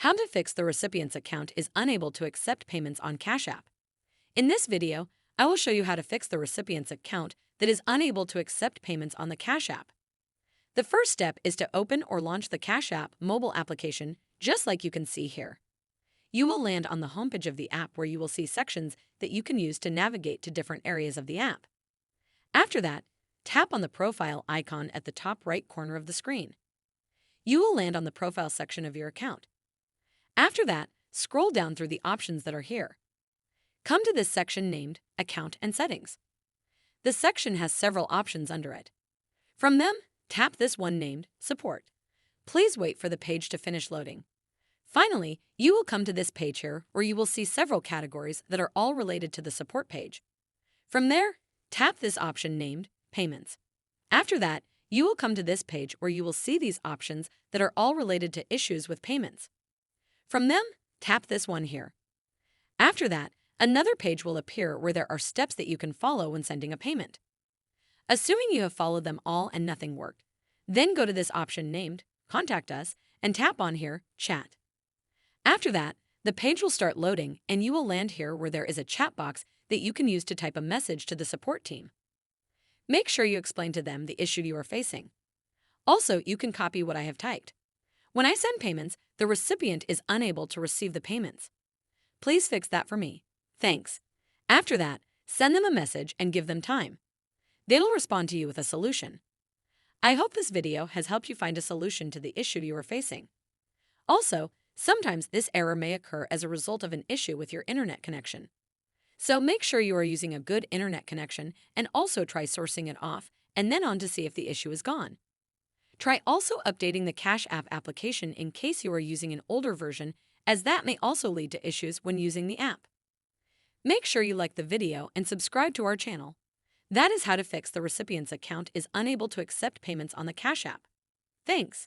How to fix the recipient's account is unable to accept payments on Cash App. In this video, I will show you how to fix the recipient's account that is unable to accept payments on the Cash App. The first step is to open or launch the Cash App mobile application, just like you can see here. You will land on the homepage of the app where you will see sections that you can use to navigate to different areas of the app. After that, tap on the profile icon at the top right corner of the screen. You will land on the profile section of your account. After that, scroll down through the options that are here. Come to this section named Account and Settings. The section has several options under it. From them, tap this one named Support. Please wait for the page to finish loading. Finally, you will come to this page here where you will see several categories that are all related to the support page. From there, tap this option named Payments. After that, you will come to this page where you will see these options that are all related to issues with payments. From them, tap this one here. After that, another page will appear where there are steps that you can follow when sending a payment. Assuming you have followed them all and nothing worked, then go to this option named Contact Us and tap on here Chat. After that, the page will start loading and you will land here where there is a chat box that you can use to type a message to the support team. Make sure you explain to them the issue you are facing. Also, you can copy what I have typed. When I send payments, the recipient is unable to receive the payments. Please fix that for me. Thanks. After that, send them a message and give them time. They'll respond to you with a solution. I hope this video has helped you find a solution to the issue you are facing. Also, sometimes this error may occur as a result of an issue with your internet connection. So make sure you are using a good internet connection and also try sourcing it off and then on to see if the issue is gone. Try also updating the Cash App application in case you are using an older version, as that may also lead to issues when using the app. Make sure you like the video and subscribe to our channel. That is how to fix the recipient's account is unable to accept payments on the Cash App. Thanks.